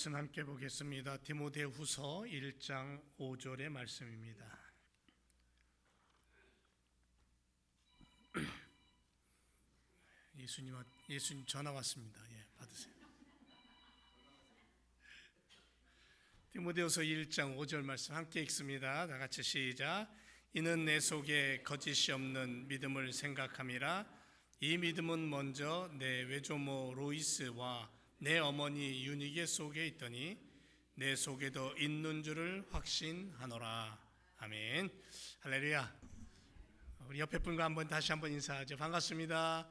말씀 함께 보겠습니다. 디모데후서 1장 5절의 말씀입니다. 예수님 전화 왔습니다. 받으세요. 디모데후서 1장 5절 말씀 함께 읽습니다. 다 같이 시작. 이는 내 속에 거짓이 없는 믿음을 생각함이라. 이 믿음은 먼저 내 외조모 로이스와 내 어머니 유니게 속에 있더니 내 속에도 있는 줄을 확신하노라. 아멘. 할렐루야. 우리 옆에 분과 다시 한번 인사하죠. 반갑습니다.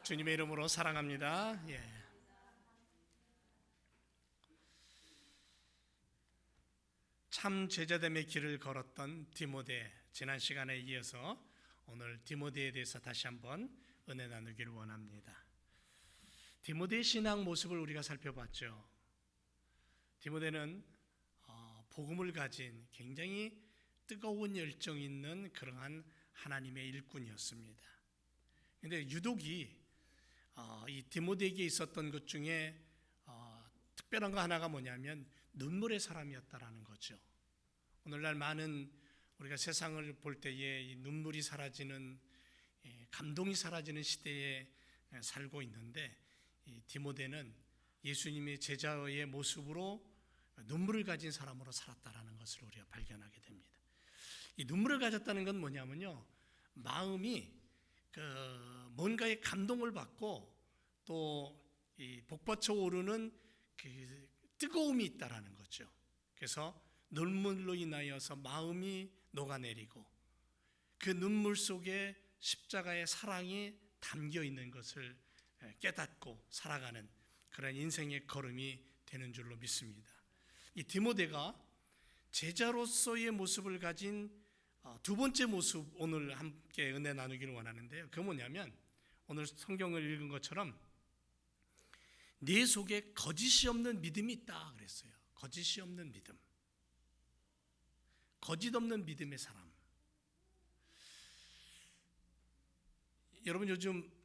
주님의 이름으로 사랑합니다. 참 제자됨의 길을 걸었던 디모데, 지난 시간에 이어서 오늘 디모데에 대해서 다시 한번 은혜 나누기를 원합니다. 디모데의 신앙 모습을 우리가 살펴봤죠. 디모데는 복음을 가진 굉장히 뜨거운 열정 있는 그러한 하나님의 일꾼이었습니다. 그런데 유독이 이 디모데에게 있었던 것 중에 특별한 거 하나가 뭐냐면 눈물의 사람이었다라는 거죠. 오늘날 많은 우리가 세상을 볼 때에 이 눈물이 사라지는, 감동이 사라지는 시대에 살고 있는데, 이 디모데는 예수님의 제자의 모습으로 눈물을 가진 사람으로 살았다라는 것을 우리가 발견하게 됩니다. 이 눈물을 가졌다는 건 뭐냐면요, 마음이 뭔가의 감동을 받고 또 이 복받쳐 오르는 그 뜨거움이 있다라는 거죠. 그래서 눈물로 인하여서 마음이 녹아내리고 그 눈물 속에 십자가의 사랑이 담겨 있는 것을 깨닫고 살아가는 그런 인생의 걸음이 되는 줄로 믿습니다. 이 디모데가 제자로서의 모습을 가진 두 번째 모습, 오늘 함께 은혜 나누기를 원하는데요. 그게 뭐냐면 오늘 성경을 읽은 것처럼 네 속에 거짓이 없는 믿음이 있다 그랬어요. 거짓이 없는 믿음, 거짓 없는 믿음의 사람. 여러분 요즘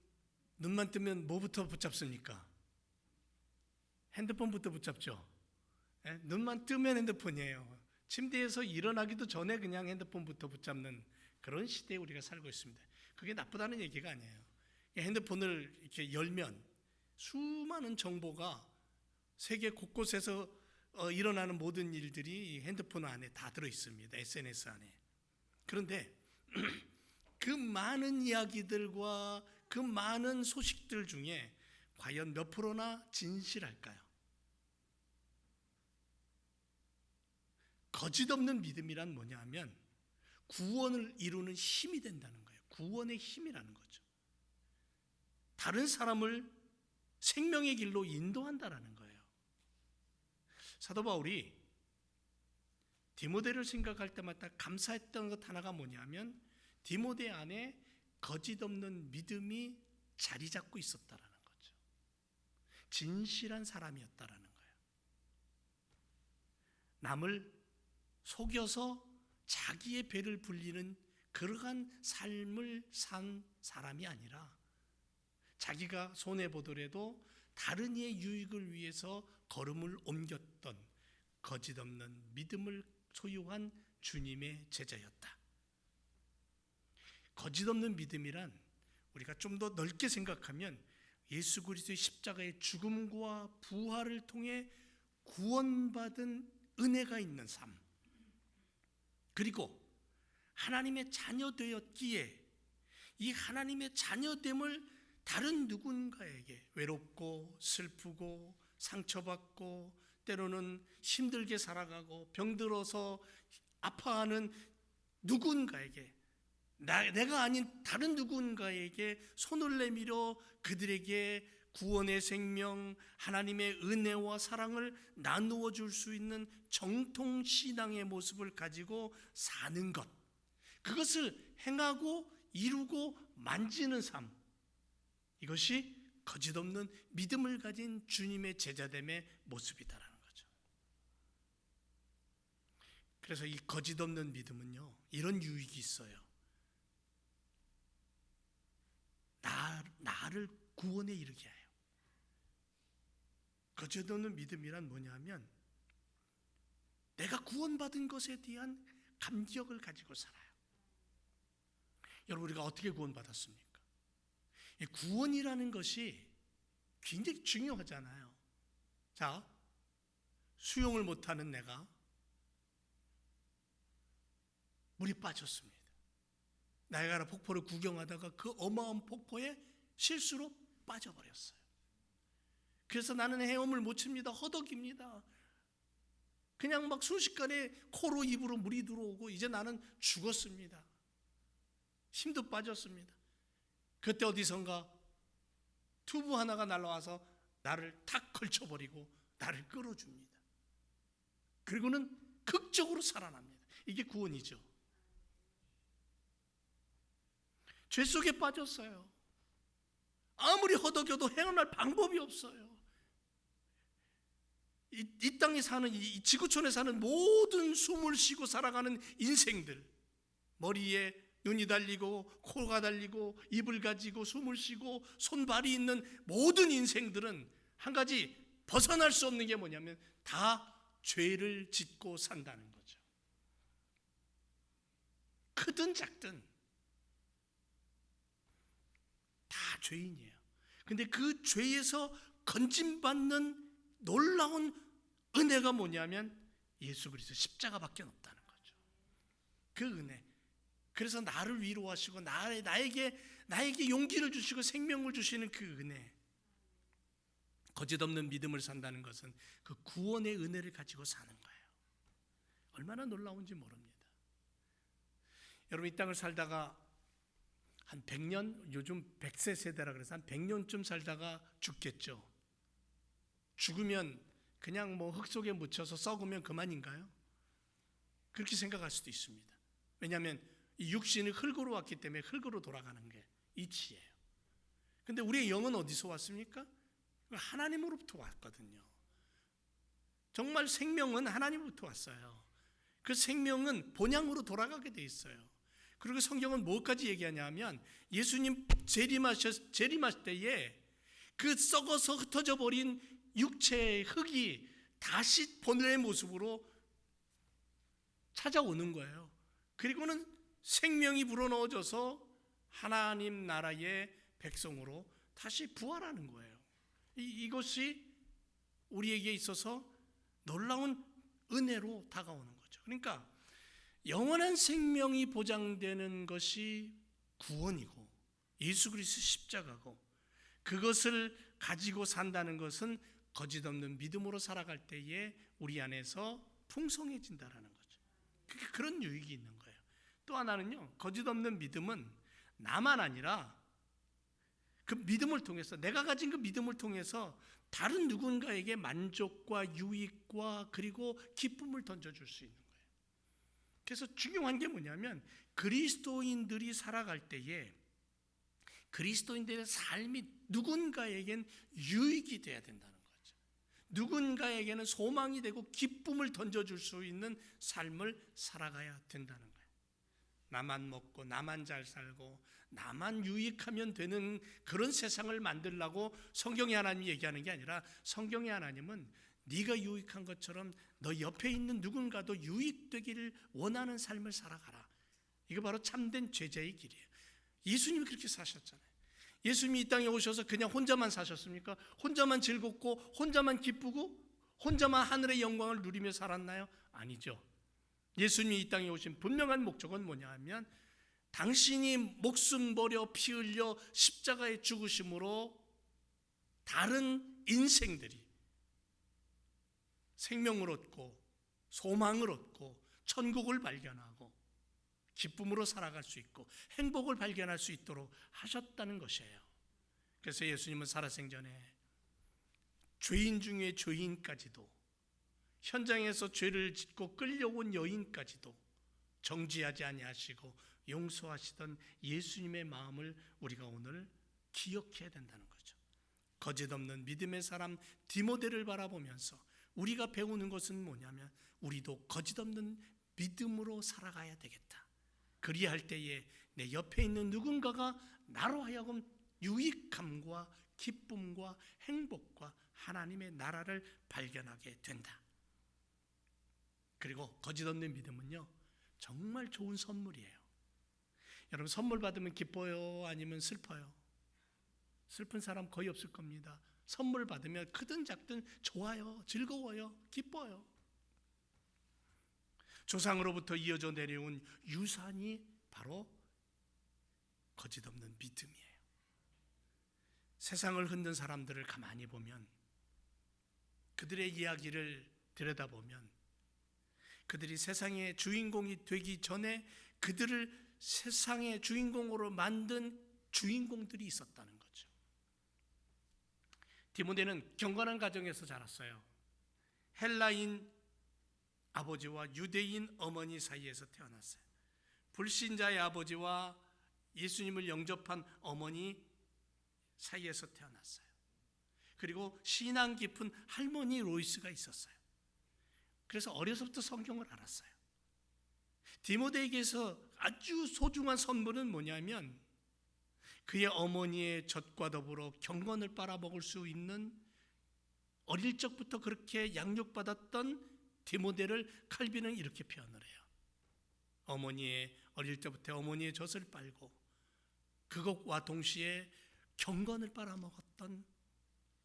눈만 뜨면 뭐부터 붙잡습니까? 핸드폰부터 붙잡죠. 눈만 뜨면 핸드폰이에요. 침대에서 일어나기도 전에 그냥 핸드폰부터 붙잡는 그런 시대에 우리가 살고 있습니다. 그게 나쁘다는 얘기가 아니에요. 핸드폰을 이렇게 열면 수많은 정보가 세계 곳곳에서 일어나는 모든 일들이 핸드폰 안에 다 들어 있습니다. SNS 안에. 그런데 그 많은 이야기들과 그 많은 소식들 중에 과연 몇 프로나 진실할까요? 거짓 없는 믿음이란 뭐냐 하면 구원을 이루는 힘이 된다는 거예요. 구원의 힘이라는 거죠. 다른 사람을 생명의 길로 인도한다라는 거예요. 사도 바울이 디모데를 생각할 때마다 감사했던 것 하나가 뭐냐면 디모데 안에 거짓 없는 믿음이 자리 잡고 있었다라는 거죠. 진실한 사람이었다라는 거예요. 남을 속여서 자기의 배를 불리는 그러한 삶을 산 사람이 아니라 자기가 손해보더라도 다른 이의 유익을 위해서 걸음을 옮겼던 거짓 없는 믿음을 소유한 주님의 제자였다. 거짓 없는 믿음이란 우리가 좀 더 넓게 생각하면 예수 그리스도의 십자가의 죽음과 부활을 통해 구원받은 은혜가 있는 삶, 그리고 하나님의 자녀 되었기에 이 하나님의 자녀됨을 다른 누군가에게 외롭고 슬프고 상처받고 때로는 힘들게 살아가고 병들어서 아파하는 누군가에게, 내가 아닌 다른 누군가에게 손을 내밀어 그들에게 구원의 생명, 하나님의 은혜와 사랑을 나누어 줄 수 있는 정통신앙의 모습을 가지고 사는 것, 그것을 행하고 이루고 만지는 삶, 이것이 거짓 없는 믿음을 가진 주님의 제자됨의 모습이다라는 거죠. 그래서 이 거짓 없는 믿음은요, 이런 유익이 있어요. 나를 구원에 이르게 해요. 거짓없는 믿음이란 뭐냐면 내가 구원받은 것에 대한 감격을 가지고 살아요. 여러분, 우리가 어떻게 구원받았습니까? 구원이라는 것이 굉장히 중요하잖아요. 자, 수영을 못하는 내가 물에 빠졌습니다. 나이아가라 폭포를 구경하다가 그 어마어마한 폭포에 실수로 빠져버렸어요. 그래서 나는 헤엄을 못 칩니다. 허덕입니다. 그냥 막 순식간에 코로 입으로 물이 들어오고 이제 나는 죽었습니다. 힘도 빠졌습니다. 그때 어디선가 튜브 하나가 날아와서 나를 탁 걸쳐버리고 나를 끌어줍니다. 그리고는 극적으로 살아납니다. 이게 구원이죠. 죄 속에 빠졌어요. 아무리 허덕여도 헤어날 방법이 없어요. 이 땅에 사는, 이 지구촌에 사는 모든 숨을 쉬고 살아가는 인생들, 머리에 눈이 달리고 코가 달리고 입을 가지고 숨을 쉬고 손발이 있는 모든 인생들은 한 가지 벗어날 수 없는 게 뭐냐면 다 죄를 짓고 산다는 거죠. 크든 작든 다 죄인이에요. 근데 그 죄에서 건짐받는 놀라운 은혜가 뭐냐면 예수 그리스도 십자가밖에 없다는 거죠. 그 은혜. 그래서 나를 위로하시고 나에게 용기를 주시고 생명을 주시는 그 은혜. 거짓없는 믿음을 산다는 것은 그 구원의 은혜를 가지고 사는 거예요. 얼마나 놀라운지 모릅니다. 여러분, 이 땅을 살다가 한 100년, 요즘 100세 세대라 그래서 한 100년쯤 살다가 죽겠죠. 죽으면 그냥 뭐 흙 속에 묻혀서 썩으면 그만인가요? 그렇게 생각할 수도 있습니다. 왜냐하면 이 육신은 흙으로 왔기 때문에 흙으로 돌아가는 게 이치예요. 근데 우리의 영은 어디서 왔습니까? 하나님으로부터 왔거든요. 정말 생명은 하나님으로부터 왔어요. 그 생명은 본향으로 돌아가게 돼 있어요. 그리고 성경은 뭐까지 얘기하냐면 예수님 재림하실 때에 그 썩어서 흩어져 버린 육체의 흙이 다시 본래의 모습으로 찾아오는 거예요. 그리고는 생명이 불어넣어져서 하나님 나라의 백성으로 다시 부활하는 거예요. 이것이 우리에게 있어서 놀라운 은혜로 다가오는 거죠. 그러니까 영원한 생명이 보장되는 것이 구원이고 예수 그리스도 십자가고, 그것을 가지고 산다는 것은 거짓없는 믿음으로 살아갈 때에 우리 안에서 풍성해진다라는 거죠. 그런 유익이 있는 거예요. 또 하나는요, 거짓없는 믿음은 나만 아니라 그 믿음을 통해서, 내가 가진 그 믿음을 통해서 다른 누군가에게 만족과 유익과 그리고 기쁨을 던져줄 수 있는 거예요. 그래서 중요한 게 뭐냐면 그리스도인들이 살아갈 때에 그리스도인들의 삶이 누군가에겐 유익이 돼야 된다는 거죠. 누군가에게는 소망이 되고 기쁨을 던져줄 수 있는 삶을 살아가야 된다는 거예요. 나만 먹고 나만 잘 살고 나만 유익하면 되는 그런 세상을 만들려고 성경의 하나님이 얘기하는 게 아니라, 성경의 하나님은 네가 유익한 것처럼 너 옆에 있는 누군가도 유익되기를 원하는 삶을 살아가라. 이거 바로 참된 제자의 길이에요. 예수님이 그렇게 사셨잖아요. 예수님이 이 땅에 오셔서 그냥 혼자만 사셨습니까? 혼자만 즐겁고 혼자만 기쁘고 혼자만 하늘의 영광을 누리며 살았나요? 아니죠. 예수님이 이 땅에 오신 분명한 목적은 뭐냐 하면 당신이 목숨 버려 피 흘려 십자가에 죽으심으로 다른 인생들이 생명을 얻고 소망을 얻고 천국을 발견하고 기쁨으로 살아갈 수 있고 행복을 발견할 수 있도록 하셨다는 것이에요. 그래서 예수님은 살아생전에 죄인 중에 죄인까지도, 현장에서 죄를 짓고 끌려온 여인까지도 정죄하지 아니하시고 용서하시던 예수님의 마음을 우리가 오늘 기억해야 된다는 거죠. 거짓없는 믿음의 사람 디모데를 바라보면서 우리가 배우는 것은 뭐냐면 우리도 거짓없는 믿음으로 살아가야 되겠다. 그리할 때에 내 옆에 있는 누군가가 나로 하여금 유익함과 기쁨과 행복과 하나님의 나라를 발견하게 된다. 그리고 거짓 없는 믿음은요, 정말 좋은 선물이에요. 여러분, 선물 받으면 기뻐요? 아니면 슬퍼요? 슬픈 사람 거의 없을 겁니다. 선물 받으면 크든 작든 좋아요, 즐거워요, 기뻐요. 조상으로부터 이어져 내려온 유산이 바로 거짓 없는 믿음이에요. 세상을 흔든 사람들을 가만히 보면, 그들의 이야기를 들여다보면, 그들이 세상의 주인공이 되기 전에 그들을 세상의 주인공으로 만든 주인공들이 있었다는 거죠. 디모데는 경건한 가정에서 자랐어요. 헬라인 아버지와 유대인 어머니 사이에서 태어났어요. 불신자의 아버지와 예수님을 영접한 어머니 사이에서 태어났어요. 그리고 신앙 깊은 할머니 로이스가 있었어요. 그래서 어려서부터 성경을 알았어요. 디모데에게서 아주 소중한 선물은 뭐냐면, 그의 어머니의 젖과 더불어 경건을 빨아먹을 수 있는, 어릴 적부터 그렇게 양육받았던 디모데를 칼빈은 이렇게 표현을 해요. 어릴 때부터 어머니의 젖을 빨고 그것과 동시에 경건을 빨아먹었던,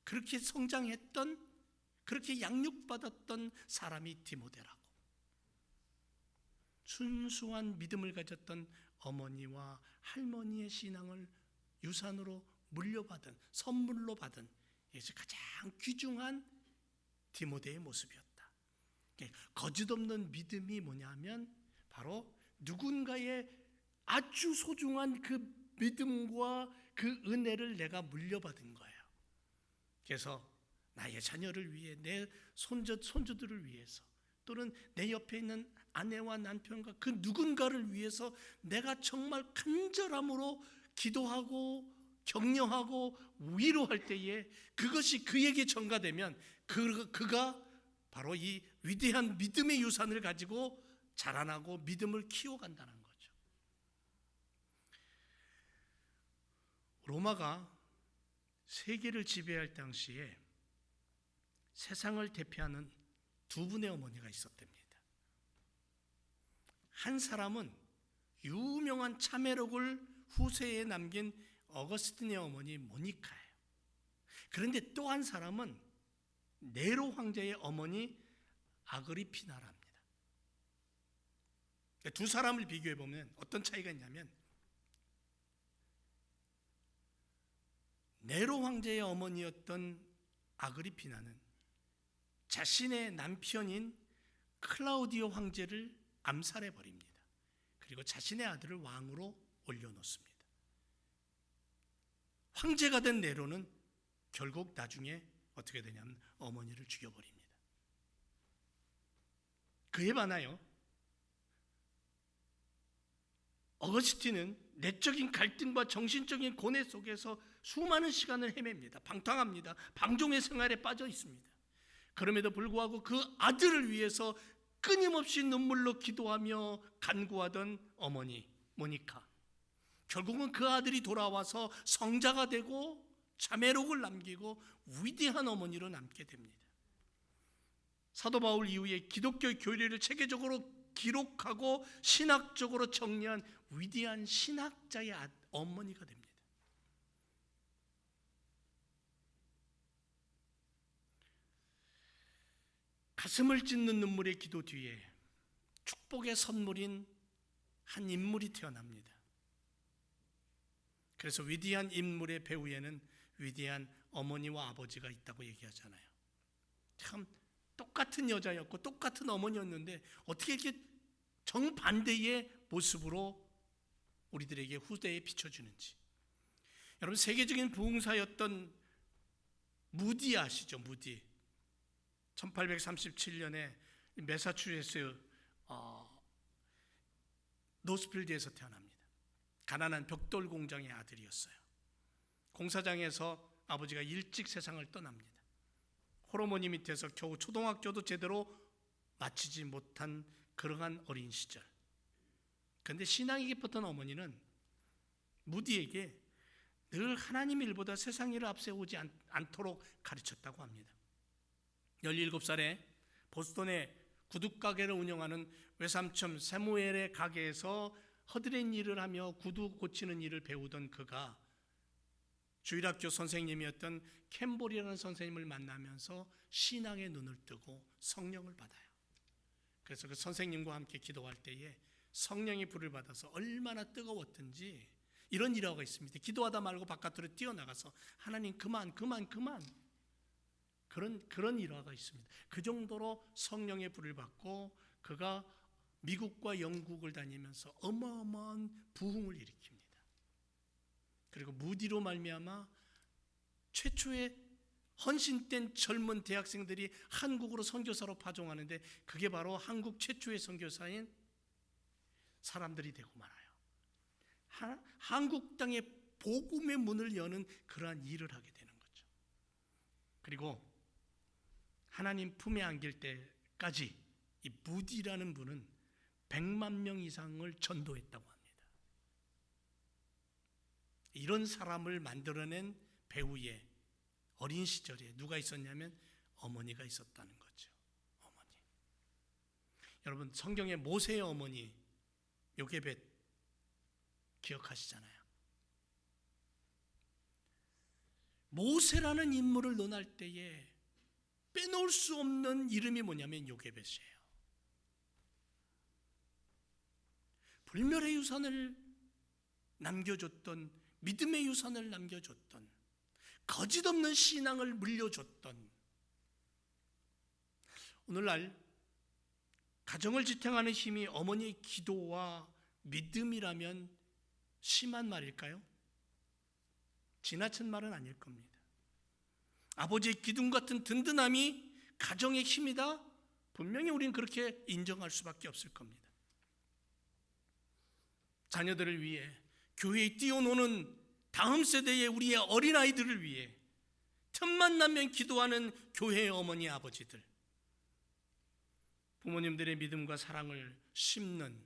그렇게 성장했던, 그렇게 양육받았던 사람이 디모데라고. 순수한 믿음을 가졌던 어머니와 할머니의 신앙을 유산으로 물려받은, 선물로 받은, 이것이 가장 귀중한 디모데의 모습이었다. 거짓 없는 믿음이 뭐냐면 바로 누군가의 아주 소중한 그 믿음과 그 은혜를 내가 물려받은 거예요. 그래서 나의 자녀를 위해, 내 손주들을 위해서, 또는 내 옆에 있는 아내와 남편과 그 누군가를 위해서 내가 정말 간절함으로 기도하고 격려하고 위로할 때에 그것이 그에게 전가되면 그가 바로 이 위대한 믿음의 유산을 가지고 자라나고 믿음을 키워간다는 거죠. 로마가 세계를 지배할 당시에 세상을 대표하는 두 분의 어머니가 있었답니다. 한 사람은 유명한 참회록을 후세에 남긴 어거스틴의 어머니 모니카예요. 그런데 또 한 사람은 네로 황제의 어머니 아그리피나랍니다. 두 사람을 비교해 보면 어떤 차이가 있냐면, 네로 황제의 어머니였던 아그리피나는 자신의 남편인 클라우디오 황제를 암살해 버립니다. 그리고 자신의 아들을 왕으로 올려놓습니다. 황제가 된 네로는 결국 나중에 어떻게 되냐면 어머니를 죽여버립니다. 그에 반하여 어거스틴은 내적인 갈등과 정신적인 고뇌 속에서 수많은 시간을 헤맵니다. 방탕합니다. 방종의 생활에 빠져 있습니다. 그럼에도 불구하고 그 아들을 위해서 끊임없이 눈물로 기도하며 간구하던 어머니 모니카, 결국은 그 아들이 돌아와서 성자가 되고 자매록을 남기고 위대한 어머니로 남게 됩니다. 사도 바울 이후에 기독교의 교리를 체계적으로 기록하고 신학적으로 정리한 위대한 신학자의 어머니가 됩니다. 가슴을 찢는 눈물의 기도 뒤에 축복의 선물인 한 인물이 태어납니다. 그래서 위대한 인물의 배후에는 위대한 어머니와 아버지가 있다고 얘기하잖아요. 참 똑같은 여자였고 똑같은 어머니였는데 어떻게 이렇게 정반대의 모습으로 우리들에게 후대에 비춰주는지. 여러분, 세계적인 부흥사였던 무디 아시죠? 무디. 1837년에 매사추세츠 노스필드에서 태어납니다. 가난한 벽돌 공장의 아들이었어요. 공사장에서 아버지가 일찍 세상을 떠납니다. 호르몬이 밑에서 겨우 초등학교도 제대로 마치지 못한 그러한 어린 시절. 그런데 신앙이 깊었던 어머니는 무디에게 늘 하나님 일보다 세상 일을 앞세우지 않도록 가르쳤다고 합니다. 17살에 보스턴의 구두 가게를 운영하는 외삼촌 세무엘의 가게에서 허드렛 일을 하며 구두 고치는 일을 배우던 그가 주일학교 선생님이었던 캠볼이라는 선생님을 만나면서 신앙의 눈을 뜨고 성령을 받아요. 그래서 그 선생님과 함께 기도할 때에 성령의 불을 받아서 얼마나 뜨거웠던지 이런 일화가 있습니다. 기도하다 말고 바깥으로 뛰어나가서 하나님 그만 그런 일화가 있습니다. 그 정도로 성령의 불을 받고 그가 미국과 영국을 다니면서 어마어마한 부흥을 일으킵니다. 그리고 무디로 말미암아 최초의 헌신된 젊은 대학생들이 한국으로 선교사로 파송하는데 그게 바로 한국 최초의 선교사인 사람들이 되고 말아요. 한국 땅에 복음의 문을 여는 그러한 일을 하게 되는 거죠. 그리고 하나님 품에 안길 때까지 이 무디라는 분은 100만 명 이상을 전도했다고 합니다. 이런 사람을 만들어낸 배우의 어린 시절에 누가 있었냐면 어머니가 있었다는 거죠. 어머니. 여러분 성경의 모세의 어머니 요게벳 기억하시잖아요. 모세라는 인물을 논할 때에 빼놓을 수 없는 이름이 뭐냐면 요게벳이에요. 불멸의 유산을 남겨줬던, 믿음의 유산을 남겨줬던, 거짓없는 신앙을 물려줬던, 오늘날 가정을 지탱하는 힘이 어머니의 기도와 믿음이라면 심한 말일까요? 지나친 말은 아닐 겁니다. 아버지의 기둥 같은 든든함이 가정의 힘이다? 분명히 우리는 그렇게 인정할 수밖에 없을 겁니다. 자녀들을 위해 교회에 뛰어노는 다음 세대의 우리의 어린아이들을 위해 틈만 나면 기도하는 교회의 어머니 아버지들, 부모님들의 믿음과 사랑을 심는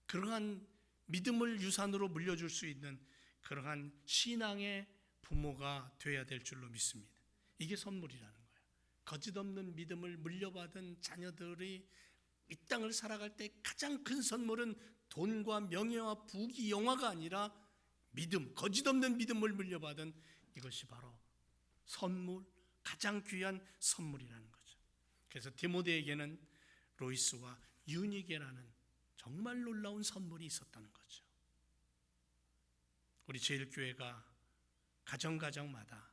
그러한 믿음을 유산으로 물려줄 수 있는 그러한 신앙의 부모가 되어야 될 줄로 믿습니다. 이게 선물이라는 거예요. 거짓없는 믿음을 물려받은 자녀들이 이 땅을 살아갈 때 가장 큰 선물은 돈과 명예와 부귀 영화가 아니라 믿음, 거짓없는 믿음을 물려받은 이것이 바로 선물, 가장 귀한 선물이라는 거죠. 그래서 디모데에게는 로이스와 유니게라는 정말 놀라운 선물이 있었다는 거죠. 우리 제일교회가 가정마다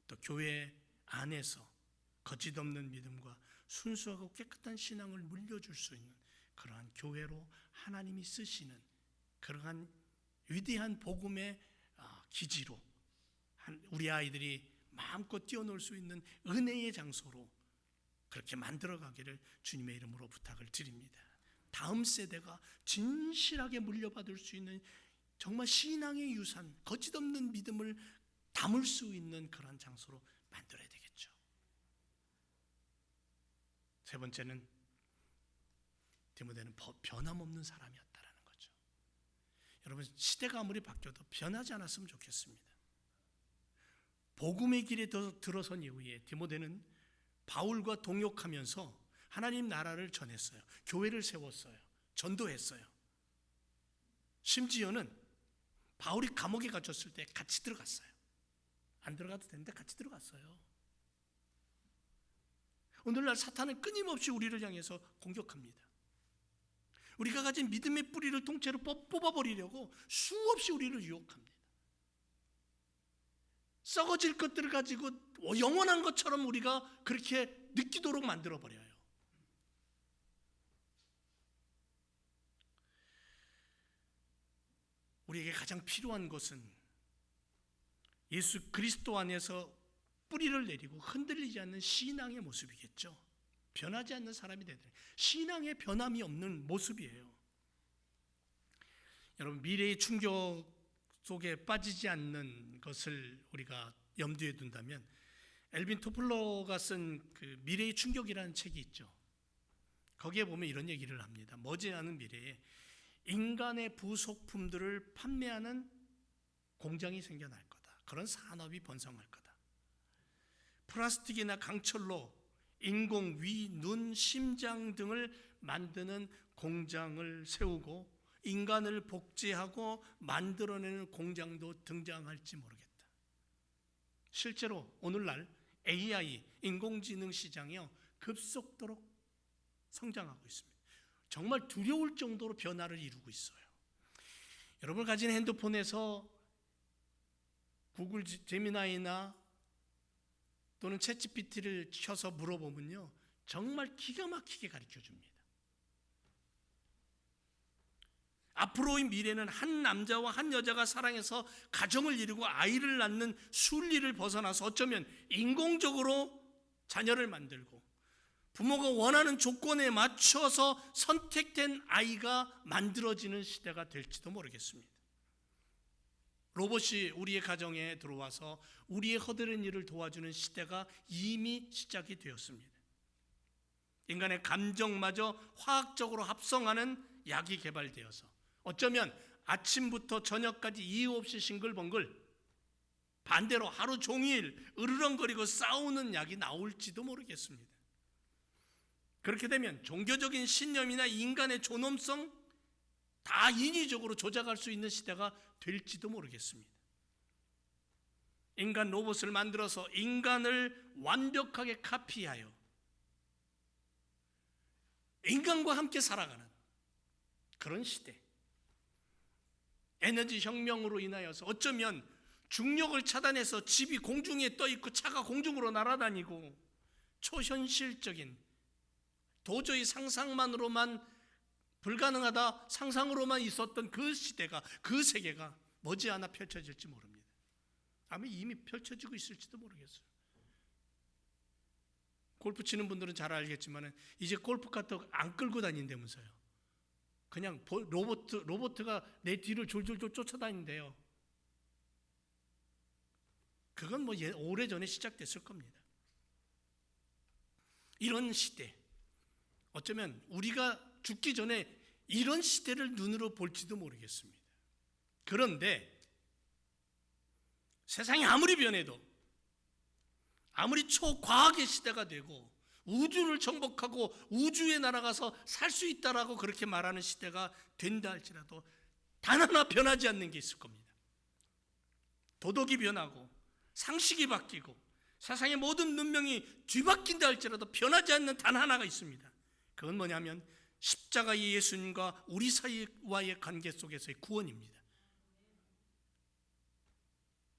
또 교회 안에서 거짓없는 믿음과 순수하고 깨끗한 신앙을 물려줄 수 있는 그러한 교회로 하나님이 쓰시는 그러한 위대한 복음의 기지로 우리 아이들이 마음껏 뛰어놀 수 있는 은혜의 장소로 그렇게 만들어가기를 주님의 이름으로 부탁을 드립니다. 다음 세대가 진실하게 물려받을 수 있는 정말 신앙의 유산, 거짓없는 믿음을 담을 수 있는 그런 장소로 만들어야 되겠죠. 세 번째는 디모데는 변함없는 사람이었다라는 거죠. 여러분 시대가 아무리 바뀌어도 변하지 않았으면 좋겠습니다. 복음의 길에 들어선 이후에 디모데는 바울과 동역하면서 하나님 나라를 전했어요. 교회를 세웠어요. 전도했어요. 심지어는 바울이 감옥에 갇혔을 때 같이 들어갔어요. 안 들어가도 되는데 같이 들어갔어요. 오늘날 사탄은 끊임없이 우리를 향해서 공격합니다. 우리가 가진 믿음의 뿌리를 통째로 뽑아버리려고 수없이 우리를 유혹합니다. 썩어질 것들을 가지고 영원한 것처럼 우리가 그렇게 느끼도록 만들어버려요. 우리에게 가장 필요한 것은 예수 그리스도 안에서 뿌리를 내리고 흔들리지 않는 신앙의 모습이겠죠. 변하지 않는 사람이 되는 신앙의 변함이 없는 모습이에요. 여러분 미래의 충격 속에 빠지지 않는 것을 우리가 염두에 둔다면 엘빈 토플러가 쓴 그 미래의 충격이라는 책이 있죠. 거기에 보면 이런 얘기를 합니다. 머지않은 미래에 인간의 부속품들을 판매하는 공장이 생겨날 거다. 그런 산업이 번성할 거다. 플라스틱이나 강철로 인공 위, 눈, 심장 등을 만드는 공장을 세우고 인간을 복제하고 만들어내는 공장도 등장할지 모르겠다. 실제로 오늘날 AI, 인공지능 시장이요, 급속도로 성장하고 있습니다. 정말 두려울 정도로 변화를 이루고 있어요. 여러분 가진 핸드폰에서 구글 제미나이나 또는 챗GPT를 켜서 물어보면요, 정말 기가 막히게 가르쳐 줍니다. 앞으로의 미래는 한 남자와 한 여자가 사랑해서 가정을 이루고 아이를 낳는 순리를 벗어나서 어쩌면 인공적으로 자녀를 만들고 부모가 원하는 조건에 맞춰서 선택된 아이가 만들어지는 시대가 될지도 모르겠습니다. 로봇이 우리의 가정에 들어와서 우리의 허드렛 일을 도와주는 시대가 이미 시작이 되었습니다. 인간의 감정마저 화학적으로 합성하는 약이 개발되어서 어쩌면 아침부터 저녁까지 이유 없이 싱글벙글, 반대로 하루 종일 으르렁거리고 싸우는 약이 나올지도 모르겠습니다. 그렇게 되면 종교적인 신념이나 인간의 존엄성 다 인위적으로 조작할 수 있는 시대가 될지도 모르겠습니다. 인간 로봇을 만들어서 인간을 완벽하게 카피하여 인간과 함께 살아가는 그런 시대. 에너지 혁명으로 인하여서 어쩌면 중력을 차단해서 집이 공중에 떠 있고 차가 공중으로 날아다니고 초현실적인, 도저히 상상만으로만 불가능하다 상상으로만 있었던 그 시대가, 그 세계가 머지않아 펼쳐질지 모릅니다. 아마 이미 펼쳐지고 있을지도 모르겠어요. 골프 치는 분들은 잘 알겠지만 이제 골프카트 안 끌고 다닌다면서요. 그냥 로봇가 내 뒤를 졸졸졸 쫓아다닌대요. 그건 뭐 오래전에 시작됐을 겁니다. 이런 시대, 어쩌면 우리가 죽기 전에 이런 시대를 눈으로 볼지도 모르겠습니다. 그런데 세상이 아무리 변해도, 아무리 초과학의 시대가 되고 우주를 정복하고 우주에 날아가서 살 수 있다라고 그렇게 말하는 시대가 된다 할지라도 단 하나 변하지 않는 게 있을 겁니다. 도덕이 변하고 상식이 바뀌고 세상의 모든 문명이 뒤바뀐다 할지라도 변하지 않는 단 하나가 있습니다. 그건 뭐냐면 십자가의 예수님과 우리 사이와의 관계 속에서의 구원입니다.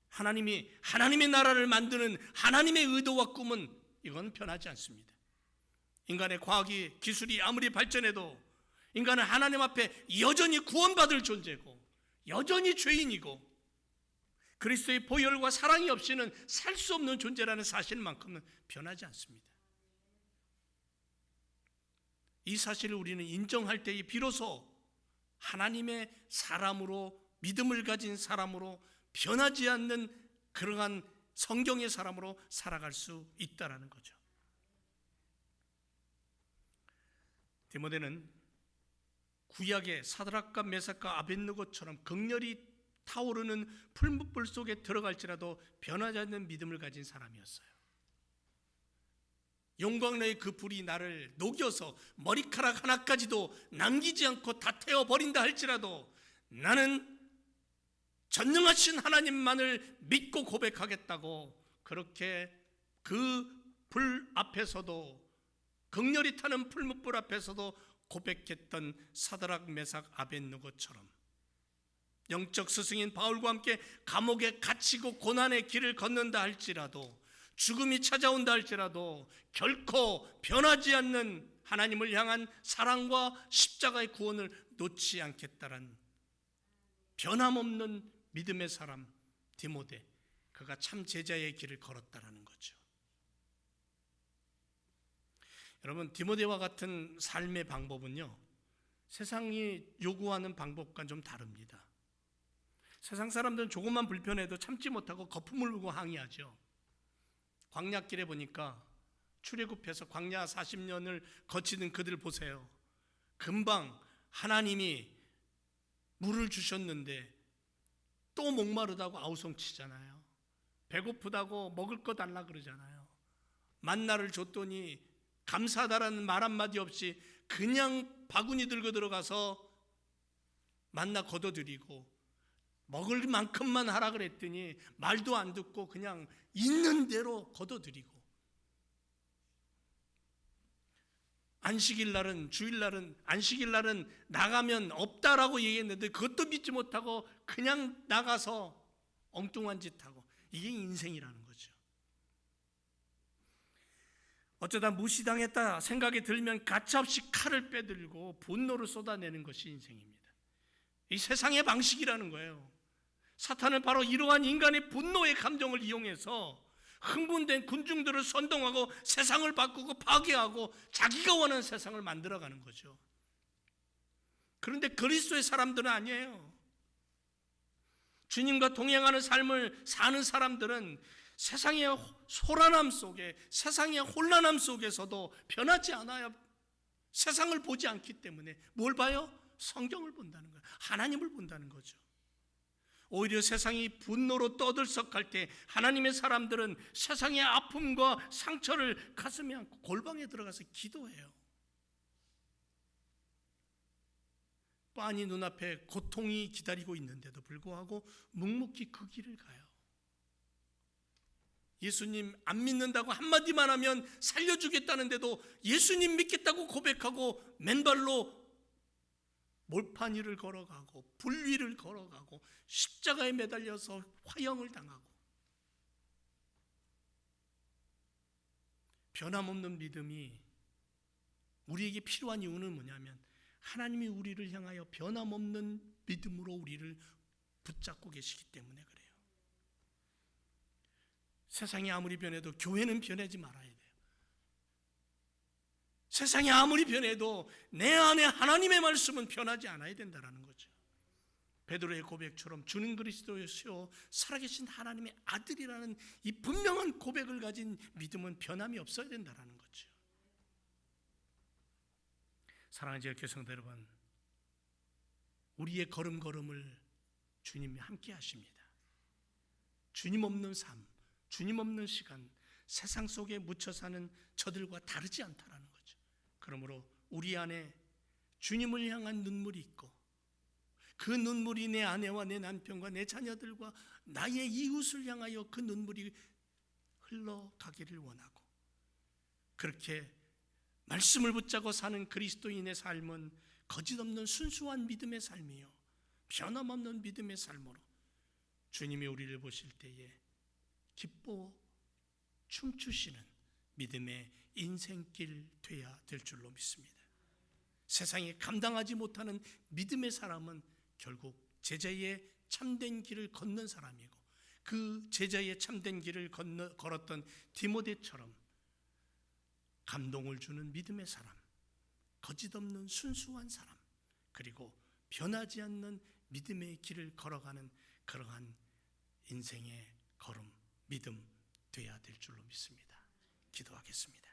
하나님이 하나님의 나라를 만드는 하나님의 의도와 꿈은 이건 변하지 않습니다. 인간의 과학이, 기술이 아무리 발전해도 인간은 하나님 앞에 여전히 구원받을 존재고 여전히 죄인이고 그리스도의 보혈과 사랑이 없이는 살 수 없는 존재라는 사실만큼은 변하지 않습니다. 이 사실을 우리는 인정할 때에 비로소 하나님의 사람으로, 믿음을 가진 사람으로, 변하지 않는 그러한 성경의 사람으로 살아갈 수 있다는 거죠. 디모데는 구약의 사드락과 메삭과 아벳느고처럼 극렬히 타오르는 풀무불 속에 들어갈지라도 변하지 않는 믿음을 가진 사람이었어요. 용광로의 그 불이 나를 녹여서 머리카락 하나까지도 남기지 않고 다 태워버린다 할지라도 나는 전능하신 하나님만을 믿고 고백하겠다고 그렇게 그 불 앞에서도, 극렬히 타는 풀무불 앞에서도 고백했던 사드락, 메삭, 아벳느고처럼 영적 스승인 바울과 함께 감옥에 갇히고 고난의 길을 걷는다 할지라도, 죽음이 찾아온다 할지라도 결코 변하지 않는 하나님을 향한 사랑과 십자가의 구원을 놓지 않겠다는 변함없는 믿음의 사람 디모데, 그가 참 제자의 길을 걸었다라는 거죠. 여러분, 디모데와 같은 삶의 방법은요, 세상이 요구하는 방법과 좀 다릅니다. 세상 사람들은 조금만 불편해도 참지 못하고 거품을 불고 항의하죠. 광야길에 보니까 출애굽해서 광야 40년을 거치는 그들 보세요. 금방 하나님이 물을 주셨는데 또 목마르다고 아우성치잖아요. 배고프다고 먹을 거 달라 그러잖아요. 만나를 줬더니 감사하다라는 말 한마디 없이 그냥 바구니 들고 들어가서 만나 걷어들이고 먹을 만큼만 하라 그랬더니 말도 안 듣고 그냥 있는 대로 걷어들이고, 안식일날은, 주일날은, 안식일날은 나가면 없다라고 얘기했는데 그것도 믿지 못하고 그냥 나가서 엉뚱한 짓 하고, 이게 인생이라는 거죠. 어쩌다 무시당했다 생각이 들면 가차없이 칼을 빼들고 분노를 쏟아내는 것이 인생입니다. 이 세상의 방식이라는 거예요. 사탄은 바로 이러한 인간의 분노의 감정을 이용해서 흥분된 군중들을 선동하고 세상을 바꾸고 파괴하고 자기가 원하는 세상을 만들어가는 거죠. 그런데 그리스도의 사람들은 아니에요. 주님과 동행하는 삶을 사는 사람들은 세상의 소란함 속에, 세상의 혼란함 속에서도 변하지 않아요. 세상을 보지 않기 때문에 뭘 봐요? 성경을 본다는 거예요. 하나님을 본다는 거죠. 오히려 세상이 분노로 떠들썩할 때 하나님의 사람들은 세상의 아픔과 상처를 가슴에 안고 골방에 들어가서 기도해요. 빤히 눈앞에 고통이 기다리고 있는데도 불구하고 묵묵히 그 길을 가요. 예수님 안 믿는다고 한마디만 하면 살려주겠다는데도 예수님 믿겠다고 고백하고 맨발로 몰판 위를 걸어가고 불 위를 걸어가고 십자가에 매달려서 화형을 당하고, 변함없는 믿음이 우리에게 필요한 이유는 뭐냐면 하나님이 우리를 향하여 변함없는 믿음으로 우리를 붙잡고 계시기 때문에 그래요. 세상이 아무리 변해도 교회는 변하지 말아야 돼요. 세상이 아무리 변해도 내 안에 하나님의 말씀은 변하지 않아야 된다는 거죠. 베드로의 고백처럼 주는 그리스도시요 살아계신 하나님의 아들이라는 이 분명한 고백을 가진 믿음은 변함이 없어야 된다는 거죠. 사랑하는 지역 교성들 여러분, 우리의 걸음걸음을 주님이 함께 하십니다. 주님 없는 삶, 주님 없는 시간, 세상 속에 묻혀 사는 저들과 다르지 않다라는 거죠. 그러므로 우리 안에 주님을 향한 눈물이 있고 그 눈물이 내 아내와 내 남편과 내 자녀들과 나의 이웃을 향하여 그 눈물이 흘러가기를 원하고, 그렇게 말씀을 붙잡고 사는 그리스도인의 삶은 거짓없는 순수한 믿음의 삶이요 변함없는 믿음의 삶으로 주님이 우리를 보실 때에 기뻐 춤추시는 믿음의 인생길 되어야 될 줄로 믿습니다. 세상에 감당하지 못하는 믿음의 사람은 결국 제자의 참된 길을 걷는 사람이고, 그 제자의 참된 길을 걸었던 디모데처럼 감동을 주는 믿음의 사람, 거짓없는 순수한 사람, 그리고 변하지 않는 믿음의 길을 걸어가는 그러한 인생의 걸음, 믿음 되어야 될 줄로 믿습니다. 기도하겠습니다.